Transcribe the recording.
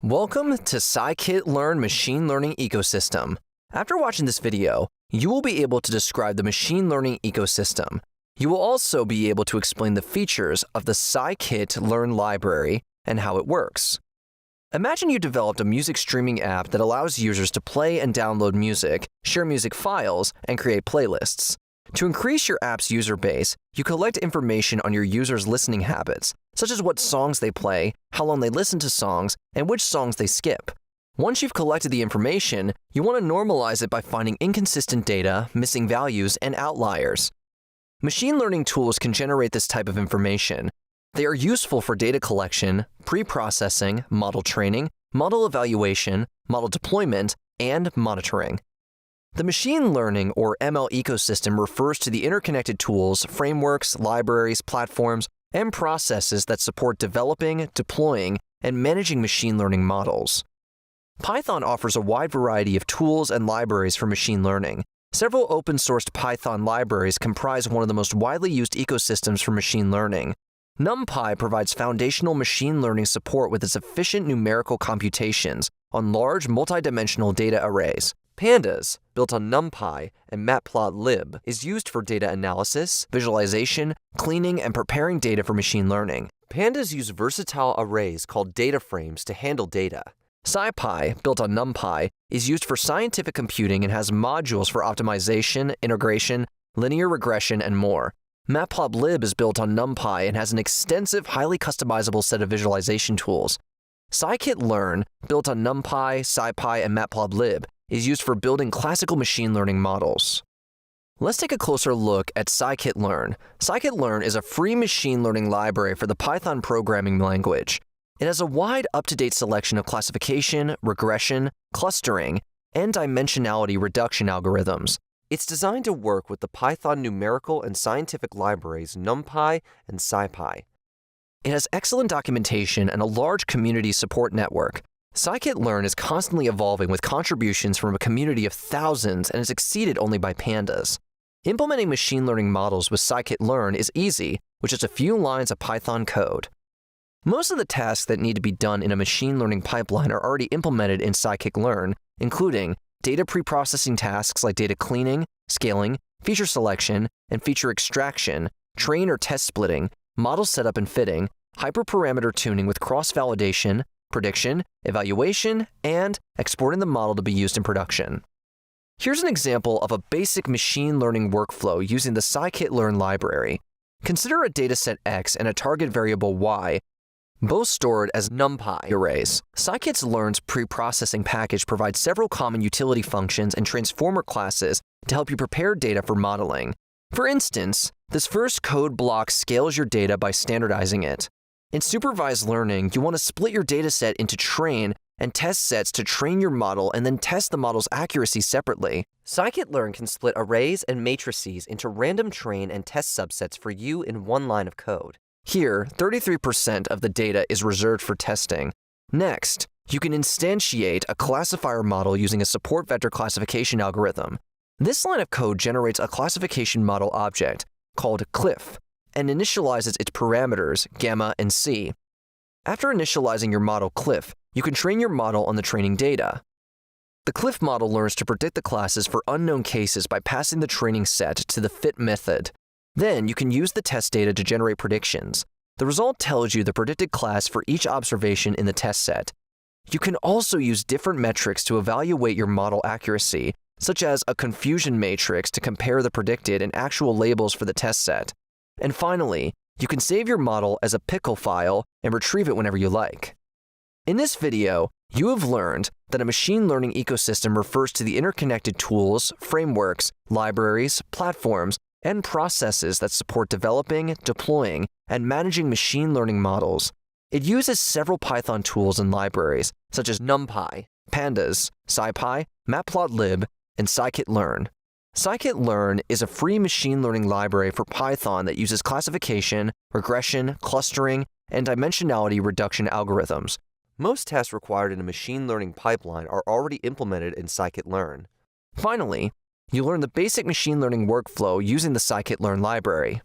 Welcome to Scikit-learn machine learning ecosystem. After watching this video, you will be able to describe the machine learning ecosystem. You will also be able to explain the features of the Scikit-learn library and how it works. Imagine you developed a music streaming app that allows users to play and download music, share music files, and create playlists. To increase your app's user base, you collect information on your users' listening habits, such as what songs they play, how long they listen to songs, and which songs they skip. Once you've collected the information, you want to normalize it by finding inconsistent data, missing values, and outliers. Machine learning tools can generate this type of information. They are useful for data collection, pre-processing, model training, model evaluation, model deployment, and monitoring. The machine learning or ML ecosystem refers to the interconnected tools, frameworks, libraries, platforms, and processes that support developing, deploying, and managing machine learning models. Python offers a wide variety of tools and libraries for machine learning. Several open-sourced Python libraries comprise one of the most widely used ecosystems for machine learning. NumPy provides foundational machine learning support with its efficient numerical computations on large multidimensional data arrays. Pandas, built on NumPy and Matplotlib, is used for data analysis, visualization, cleaning, and preparing data for machine learning. Pandas use versatile arrays called data frames to handle data. Scipy, built on NumPy, is used for scientific computing and has modules for optimization, integration, linear regression, and more. Matplotlib is built on NumPy and has an extensive, highly customizable set of visualization tools. Scikit-learn, built on NumPy, SciPy, and Matplotlib, is used for building classical machine learning models. Let's take a closer look at Scikit-learn. Scikit-learn is a free machine learning library for the Python programming language. It has a wide, up-to-date selection of classification, regression, clustering, and dimensionality reduction algorithms. It's designed to work with the Python numerical and scientific libraries NumPy and SciPy. It has excellent documentation and a large community support network. Scikit-learn is constantly evolving with contributions from a community of thousands and is exceeded only by Pandas. Implementing machine learning models with Scikit-learn is easy, with just a few lines of Python code. Most of the tasks that need to be done in a machine learning pipeline are already implemented in Scikit-learn, including data preprocessing tasks like data cleaning, scaling, feature selection, and feature extraction, train or test splitting, model setup and fitting, hyperparameter tuning with cross-validation, prediction, evaluation, and exporting the model to be used in production. Here's an example of a basic machine learning workflow using the Scikit-learn library. Consider a dataset X and a target variable Y, both stored as NumPy arrays. Scikit-learn's preprocessing package provides several common utility functions and transformer classes to help you prepare data for modeling. For instance, this first code block scales your data by standardizing it. In supervised learning, you want to split your dataset into train and test sets to train your model and then test the model's accuracy separately. Scikit-learn can split arrays and matrices into random train and test subsets for you in one line of code. Here, 33% of the data is reserved for testing. Next, you can instantiate a classifier model using a support vector classification algorithm. This line of code generates a classification model object called cliff and initializes its parameters, gamma and c. After initializing your model cliff, you can train your model on the training data. The cliff model learns to predict the classes for unknown cases by passing the training set to the fit method. Then you can use the test data to generate predictions. The result tells you the predicted class for each observation in the test set. You can also use different metrics to evaluate your model accuracy, such as a confusion matrix to compare the predicted and actual labels for the test set. And finally, you can save your model as a pickle file and retrieve it whenever you like. In this video, you have learned that a machine learning ecosystem refers to the interconnected tools, frameworks, libraries, platforms, and processes that support developing, deploying, and managing machine learning models. It uses several Python tools and libraries, such as NumPy, Pandas, SciPy, Matplotlib, and Scikit-learn. Scikit-learn is a free machine learning library for Python that uses classification, regression, clustering, and dimensionality reduction algorithms. Most tasks required in a machine learning pipeline are already implemented in Scikit-learn. Finally, you learn the basic machine learning workflow using the Scikit-learn library.